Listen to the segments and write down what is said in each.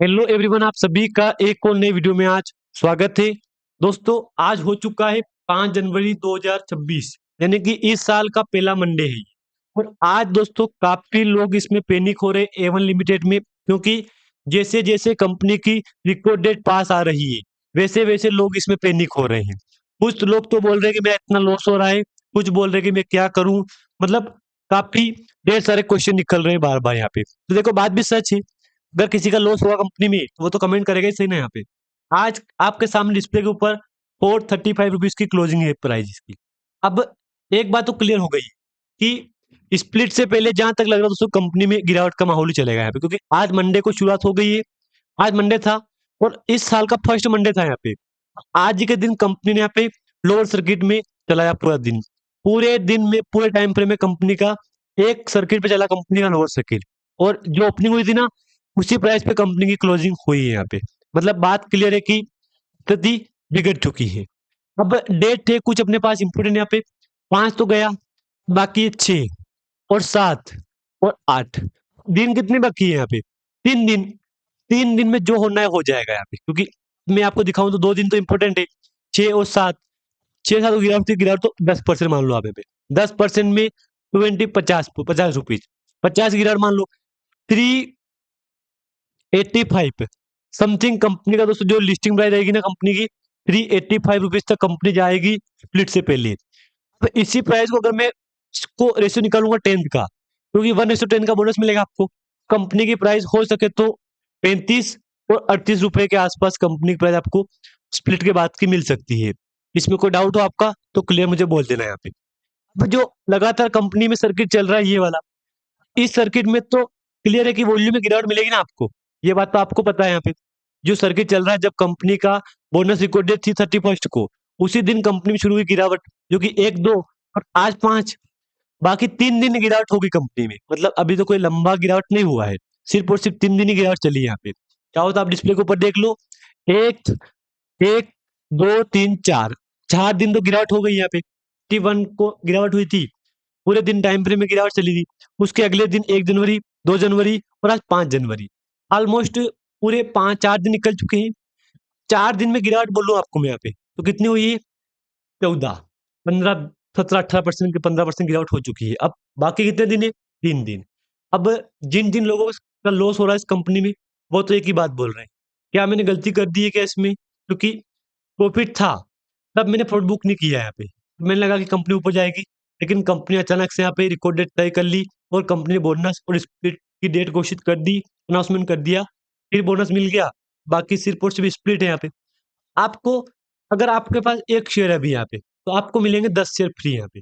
Hello everyone, आप सभी का एक और नए वीडियो में आज स्वागत है। दोस्तों, आज हो चुका है 5 जनवरी 2026, यानी कि इस साल का पहला मंडे है। और आज दोस्तों काफी लोग इसमें पैनिक हो रहे हैं एवन लिमिटेड में, क्योंकि जैसे जैसे कंपनी की रिकॉर्ड डेट पास आ रही है वैसे वैसे लोग इसमें पैनिक हो रहे हैं। कुछ लोग तो बोल रहे हैं कि मेरा इतना लॉस हो रहा है, कुछ बोल रहे हैं कि मैं क्या करूं। मतलब काफी ढेर सारे क्वेश्चन निकल रहे हैं बार बार यहाँ पे। तो देखो, बात भी सच है। अगर किसी का लॉस हुआ कंपनी में तो वो तो कमेंट करेगा ही सही ना यहाँ पे। आज आपके सामने डिस्प्ले के ऊपर 435 रुपीज की क्लोजिंग है प्राइस इसकी। अब एक बात तो क्लियर हो गई कि स्प्लिट से पहले जहां तक लग रहा था दोस्तों कंपनी में गिरावट का माहौल ही चलेगा यहाँ पे, क्योंकि आज मंडे को शुरुआत हो गई है। आज मंडे था और इस साल का फर्स्ट मंडे था यहाँ पे। आज के दिन कंपनी ने यहाँ पे लोअर सर्किट में चलाया पूरा दिन। पूरे दिन में पूरे टाइम फ्रेम में कंपनी का एक सर्किट पे चला, कंपनी का लोअर सर्किट। और जो ओपनिंग हुई थी ना, उसी प्राइस पे कंपनी की क्लोजिंग हुई है यहाँ पे। मतलब बात क्लियर है कि स्थिति बिगड़ चुकी है। अब डेट थे कुछ अपने पास इंपोर्टेंट यहाँ पे। 5 तो गया, बाकी 6 और 7 और 8 दिन। कितने बाकी है यहाँ पे? 3 दिन। 3 दिन में जो होना है हो जाएगा यहाँ पे, क्योंकि मैं आपको दिखाऊं तो 2 दिन तो इंपॉर्टेंट है। 6 और 7, 6 7 को गिरावट थी, गिरावट तो 10% मान लो आप यहाँ पे। 10% में 20 50 50 रुपीज, 50 गिरावट मान लो। 385 समथिंग कंपनी का दोस्तों जो लिस्टिंग प्राइस रहेगी ना कंपनी की, 385 रुपीज तक कंपनी जाएगी स्प्लिट से पहले। तो इसी प्राइस को अगर मैं इसको रेशियो निकालूंगा 10 का, क्योंकि 1:10 का बोनस मिलेगा आपको। कंपनी की प्राइस हो सके तो 35 और 38 रुपए के आसपास कंपनी की प्राइस आपको स्प्लिट के बाद की मिल सकती है। इसमें कोई डाउट हो आपका तो क्लियर मुझे बोल देना यहाँ पे। अब जो लगातार कंपनी में सर्किट चल रहा है ये वाला, इस सर्किट में तो क्लियर है कि वॉल्यूम में गिरावट मिलेगी ना आपको। ये बात तो आपको पता है यहाँ पे। जो सर्किट चल रहा है, जब कंपनी का बोनस रिकॉर्ड डेट थी 31 को, उसी दिन कंपनी में शुरू हुई गिरावट, जो कि 1 2 और आज 5, बाकी 3 दिन की गिरावट होगी कंपनी में। मतलब अभी तो कोई लंबा गिरावट नहीं हुआ है, सिर्फ और सिर्फ 3 दिन की गिरावट चली है यहाँ पे। चाहो तो आप डिस्प्ले के ऊपर देख लो। एक एक 2 3 4, 4 दिन तो गिरावट हो गई यहाँ पे। 51 को गिरावट हुई थी, पूरे दिन टाइम फ्रेम में गिरावट चली थी। उसके अगले दिन 1 जनवरी, 2 जनवरी और आज 5 जनवरी। ऑलमोस्ट पूरे 5 4 दिन निकल चुके हैं। 4 दिन में गिरावट बोलूँ आपको मैं यहाँ पे तो कितनी हुई है? 14 15 17 18% की 15% गिरावट हो चुकी है। अब बाकी कितने दिन है? 3 दिन। अब जिन जिन लोगों का लॉस हो रहा है इस कंपनी में, वो तो एक ही बात बोल रहे हैं, क्या मैंने गलती कर दी है क्या इसमें? क्योंकि प्रॉफिट था तब मैंने प्रॉफिट बुक नहीं किया यहाँ पे। मैंने लगा कि कंपनी ऊपर जाएगी, लेकिन कंपनी अचानक से यहाँ पे रिकॉर्ड डेट तय कर ली और कंपनी ने बोनस और स्प्लिट की डेट घोषित कर दी, अनाउंसमेंट कर दिया। फिर बोनस मिल गया, बाकी सिर्फ और सिर्फ स्प्लिट है यहाँ पे। आपको, अगर आपके पास एक शेयर है अभी यहाँ पे, तो आपको मिलेंगे 10 शेयर फ्री यहाँ पे।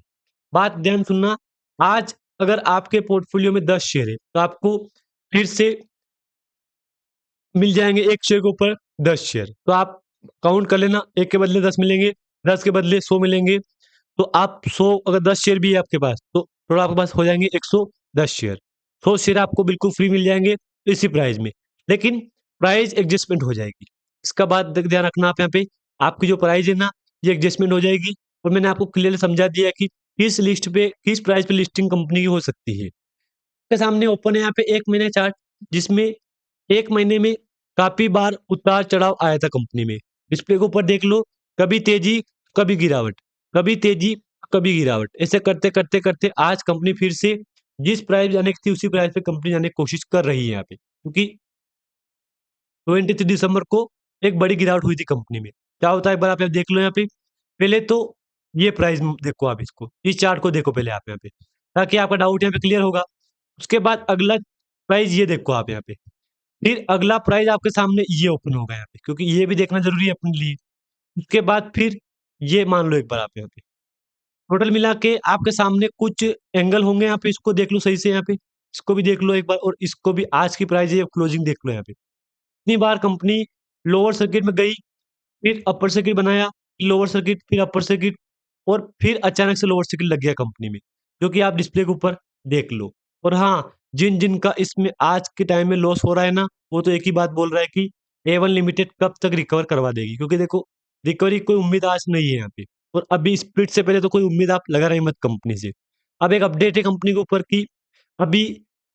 बात ध्यान सुनना। आज अगर आपके पोर्टफोलियो में 10 शेयर है तो आपको फिर से मिल जाएंगे एक शेयर के ऊपर 10 शेयर। तो आप काउंट कर लेना, एक के बदले 10 मिलेंगे, 10 के बदले 100 मिलेंगे। तो आप 100, अगर 10 शेयर भी है आपके पास तो टोटल आपके पास हो जाएंगे 110 शेयर। 100 शेयर आपको बिल्कुल फ्री मिल जाएंगे इसी प्राइस में। लेकिन प्राइस एडजस्टमेंट हो जाएगी। इसका बात ध्यान रखना आप यहाँ पे। आपकी जो प्राइस है ना, ये एडजस्टमेंट हो जाएगी। और मैंने आपको क्लियरली समझा दिया है कि किस लिस्ट पे, किस प्राइस पे लिस्टिंग कंपनी की हो सकती है। के सामने ओपन है यहाँ पे 1 महीने चार्ट, जिसमें 1 महीने में काफी बार उतार चढ़ाव आया था कंपनी में। डिस्प्ले के ऊपर देख लो, कभी तेजी, कभी गिरावट, कभी तेजी, कभी गिरावट। ऐसे करते करते करते आज कंपनी फिर से जिस प्राइस जाने की थी उसी प्राइस पे कंपनी जाने की कोशिश कर रही है यहाँ पे, क्योंकि 23 दिसंबर को एक बड़ी गिरावट हुई थी कंपनी में। क्या होता है एक बार आप यहाँ देख लो यहाँ पे। पहले तो ये प्राइस देखो, आप इसको, इस चार्ट को देखो पहले आप यहाँ पे, ताकि आपका डाउट यहाँ पे क्लियर होगा। उसके बाद अगला प्राइस ये देखो आप यहाँ पे। फिर अगला प्राइस आपके सामने ये ओपन होगा यहाँ पे, क्योंकि ये भी देखना जरूरी है अपने लिए। उसके बाद फिर ये मान लो एक बार आप यहाँ पे, टोटल मिला के आपके सामने कुछ एंगल होंगे यहाँ पे। इसको देख लो सही से यहाँ पे, इसको भी देख लो एक बार, और इसको भी। आज की प्राइस है, क्लोजिंग देख लो यहाँ पे। इतनी बार कंपनी लोअर सर्किट में गई, फिर अपर सर्किट बनाया, लोअर सर्किट, फिर अपर सर्किट, और फिर अचानक से लोअर सर्किट लग गया कंपनी में, जो कि आप डिस्प्ले के ऊपर देख लो। और हाँ, जिन जिन का इसमें आज के टाइम में लॉस हो रहा है ना, वो तो एक ही बात बोल रहा है कि एवन लिमिटेड कब तक रिकवर करवा देगी, क्योंकि देखो रिकवरी की कोई उम्मीद आज नहीं है यहाँ पे। और अभी स्प्लिट से पहले तो कोई उम्मीद आप लगा रहे मत कंपनी से। अब एक अपडेट है कंपनी के ऊपर कि अभी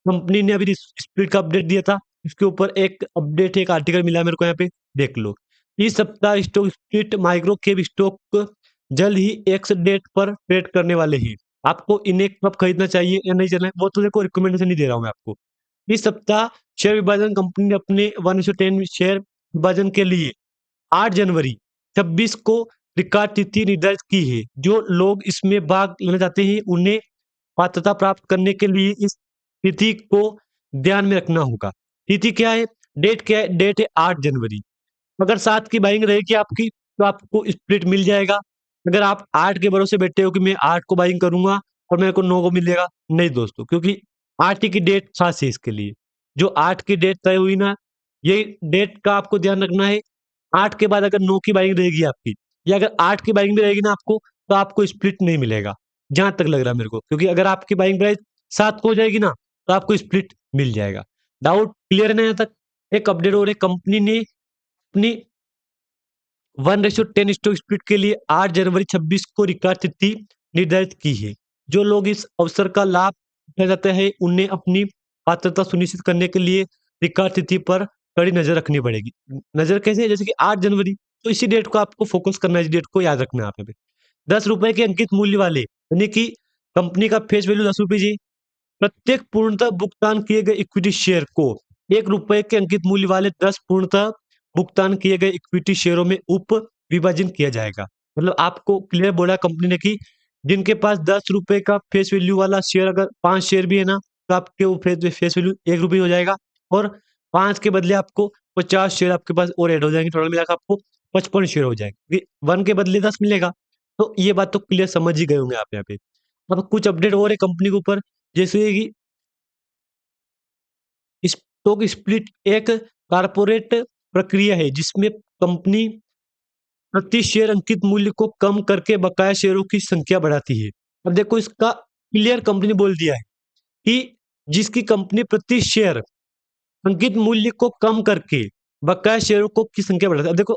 कंपनी ने अभी स्प्लिट का अपडेट दिया था इसके ऊपर एक अपडेट, एक आर्टिकल मिला मेरे को यहाँ पे, देख लो। इस सप्ताह stock split micro cap stock जल्द ही एक्स डेट पर ट्रेड करने वाले हैं। आपको इन्हें कब खरीदना चाहिए या नहीं चलना है, वो तो देखो रिकमेंडेशन नहीं दे रहा हूँ मैं आपको। इस सप्ताह शेयर विभाजन कंपनी ने अपने 1:10 शेयर विभाजन के लिए 8 जनवरी 26 को रिकॉर्ड तिथि निर्धारित की है। जो लोग इसमें भाग लेना चाहते हैं उन्हें पात्रता प्राप्त करने के लिए इस तिथि को ध्यान में रखना होगा। तिथि क्या है? डेट क्या है? डेट है 8 जनवरी। अगर 7 की बाइंग रहेगी आपकी तो आपको स्प्लिट मिल जाएगा। अगर आप 8 के भरोसे बैठे हो कि मैं 8 को बाइंग करूँगा और मेरे को 9 को मिलेगा, नहीं दोस्तों, क्योंकि 8 ही की डेट खास है इसके लिए। जो 8 की डेट तय हुई ना, ये डेट का आपको ध्यान रखना है। 8 के बाद अगर 9 की बाइंग रहेगी आपकी, या अगर 8 की बाइंग भी रहेगी ना आपको, तो आपको स्प्लिट नहीं मिलेगा, जहाँ तक लग रहा है मेरे को। क्योंकि अगर आपकी बाइंग प्राइस 7 को हो जाएगी ना, तो आपको स्प्लिट मिल जाएगा। डाउट क्लियर है ना यहाँ तक? एक अपडेट और है, कंपनी ने अपनी 1:10 स्टॉक स्प्लिट के लिए 8 जनवरी 26 को रिकॉर्ड तिथि निर्धारित की है। जो लोग इस अवसर का लाभ उठाना चाहते हैं, उन्हें अपनी पात्रता सुनिश्चित करने के लिए रिकॉर्ड तिथि पर कड़ी नज़र रखनी पड़ेगी। नज़र कैसे? जैसे कि 8 जनवरी, तो इसी डेट को आपको फोकस करना है, इस डेट को याद रखना है आप यहाँ पे। ₹10 के अंकित मूल्य वाले, यानी कि कंपनी का फेस वैल्यू ₹10 जी। प्रत्येक पूर्णतः भुगतान किए गए इक्विटी शेयर को ₹1 के अंकित मूल्य वाले 10 पूर्णतः भुगतान किए गए इक्विटी शेयरों में उप विभाजन किया जाएगा। मतलब आपको क्लियर बोला कंपनी ने कि जिनके पास ₹10 का फेस वैल्यू वाला शेयर, अगर 5 शेयर भी है ना, तो आपके वो फेस वैल्यू ₹1 हो जाएगा, और 5 के बदले आपको 50 शेयर आपके पास और ऐड हो जाएंगे। टोटल मिलाकर आपको 55 शेयर हो जाएंगे। 1 के बदले 10 मिलेगा। तो ये बात तो क्लियर समझ ही गए होंगे आप यहाँ पे। अब कुछ अपडेट और है कंपनी के ऊपर, जैसे कि स्टॉक स्प्लिट एक कॉर्पोरेट प्रक्रिया है जिसमें कंपनी प्रति शेयर अंकित मूल्य को कम करके बकाया शेयरों की संख्या बढ़ाती है। अब देखो इसका क्लियर कंपनी बोल दिया है कि जिसकी कंपनी प्रति शेयर अंकित मूल्य को कम करके बकाया शेयरों को की संख्या बढ़ाती है। अब देखो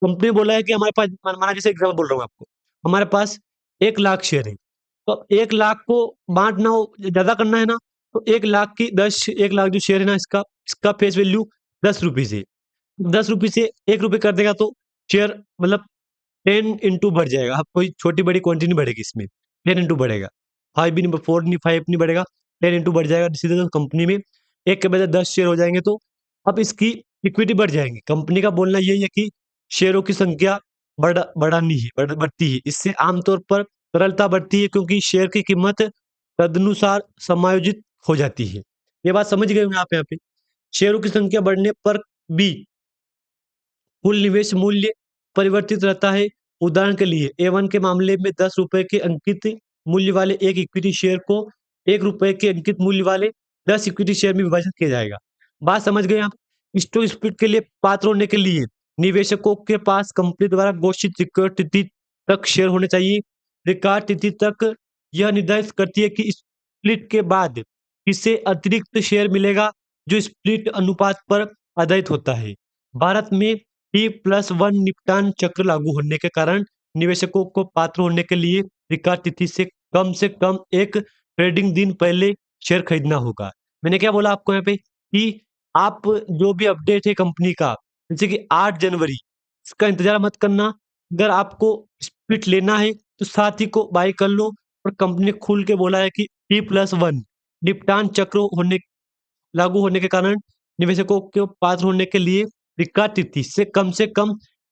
कंपनी बोला है कि हमारे पास, माना जैसे एग्जाम्पल बोल रहा हूँ आपको, हमारे पास 1 लाख शेयर है, तो 1 लाख को बांटना हो, ज्यादा करना है ना, तो 1 लाख की 1 लाख जो शेयर है ना, इसका इसका फेस वैल्यू ₹10 है। ₹10 से ₹1 कर देगा तो शेयर मतलब 10 इंटू बढ़ जाएगा। अब कोई छोटी बड़ी क्वांटिटी नहीं बढ़ेगी इसमें, 10 इंटू बढ़ेगा। 5 भी नहीं, 4 नहीं, 5 नहीं बढ़ेगा, 10 इंटू बढ़ जाएगा। सीधे तो कंपनी में 1 के बजाय 10 शेयर हो जाएंगे, तो अब इसकी इक्विटी बढ़ जाएगी। कंपनी का बोलना यही है कि शेयरों की संख्या बढ़ानी है, बढ़ती है। इससे आमतौर पर तरलता बढ़ती है, क्योंकि शेयर की कीमत तदनुसार समायोजित हो जाती है। ये बात समझ गए होंगे आप यहाँ पे। शेयरों की संख्या बढ़ने पर भी कुल निवेश मूल्य परिवर्तित रहता है। उदाहरण के लिए A1 के मामले में ₹10 के अंकित मूल्य वाले एक इक्विटी शेयर को ₹1 के अंकित मूल्य वाले 10 इक्विटी शेयर में विभाजित किया जाएगा। बात समझ गए आप? स्टॉक स्प्लिट के लिए पात्र होने के लिए निवेशकों के पास कंपनी द्वारा घोषित रिकॉर्ड तिथि तक शेयर होने चाहिए। रिकॉर्ड तिथि तक यह निर्धारित करती है कि स्प्लिट के बाद किसे अतिरिक्त शेयर मिलेगा, जो स्प्लिट अनुपात पर आधारित होता है। भारत में T+1 निपटान चक्र लागू होने के कारण निवेशकों को पात्र होने के लिए रिकॉर्ड तिथि से कम एक ट्रेडिंग दिन पहले शेयर खरीदना होगा। मैंने क्या बोला आपको यहाँ पे कि आप जो भी अपडेट है कंपनी का, जैसे कि 8 जनवरी, इसका इंतजार मत करना। अगर आपको स्प्लिट लेना है तो साथ ही को बाय कर लो। और कंपनी ने खुल के बोला है कि T+1 निपटान चक्र लागू होने के कारण निवेशकों को पात्र होने के लिए रिकॉर्ड तिथि से कम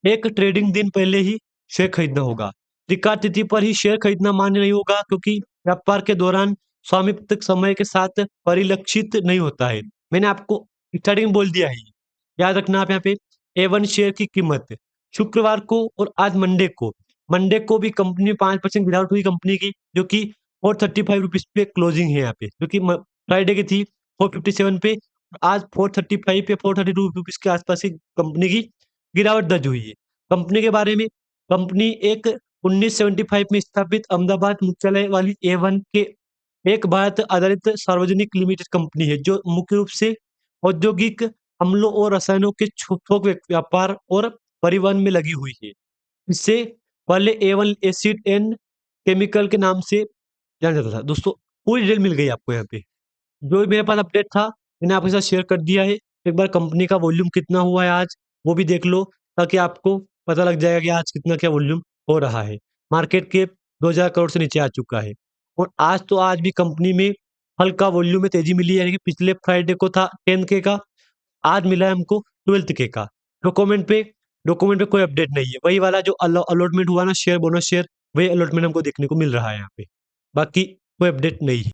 एक ट्रेडिंग दिन पहले ही शेयर खरीदना होगा। रिकॉर्ड तिथि पर ही शेयर खरीदना मान्य नहीं होगा, क्योंकि व्यापार के दौरान स्वामित्व समय के साथ परिलक्षित नहीं होता है। मैंने आपको स्टार्टिंग में बोल दिया है, याद रखना आप यहाँ पे। A1 शेयर की कीमत शुक्रवार को और आज मंडे को भी कंपनी में 5% गिरावट हुई कंपनी की, जो कि ₹435 पे क्लोजिंग है यहाँ पे, जो कि फ्राइडे की थी 457 पे, आज 435 पे, ₹432 के आसपास ही कंपनी की गिरावट दर्ज हुई है। कंपनी के बारे में, कंपनी एक 1975 में स्थापित अहमदाबाद मुख्यालय वाली A1 के एक भारत आधारित सार्वजनिक लिमिटेड कंपनी है, जो मुख्य रूप से औद्योगिक अम्लों और रसायनों के थोक व्यापार और परिवहन में लगी हुई है। इससे पहले A1 एसिड एंड केमिकल के नाम से जाना जाता था। दोस्तों पूरी डिटेल मिल गई आपको यहाँ पे। जो भी मेरे पास अपडेट था मैंने आपके साथ शेयर कर दिया है। एक बार कंपनी का वॉल्यूम कितना हुआ है आज, वो भी देख लो, ताकि आपको पता लग जाएगा कि आज कितना क्या वॉल्यूम हो रहा है। मार्केट कैप 2000 करोड़ से नीचे आ चुका है और आज भी कंपनी में हल्का वॉल्यूम में तेज़ी मिली है, यानी कि पिछले फ्राइडे को था 10 के का, आज मिला है हमको 12 के का। डॉक्यूमेंट पे डॉक्यूमेंट पे कोई अपडेट नहीं है। वही वाला जो अलॉटमेंट हुआ ना शेयर, बोनस शेयर, वही अलॉटमेंट हमको देखने को मिल रहा है यहाँ पे। बाकी कोई अपडेट नहीं है।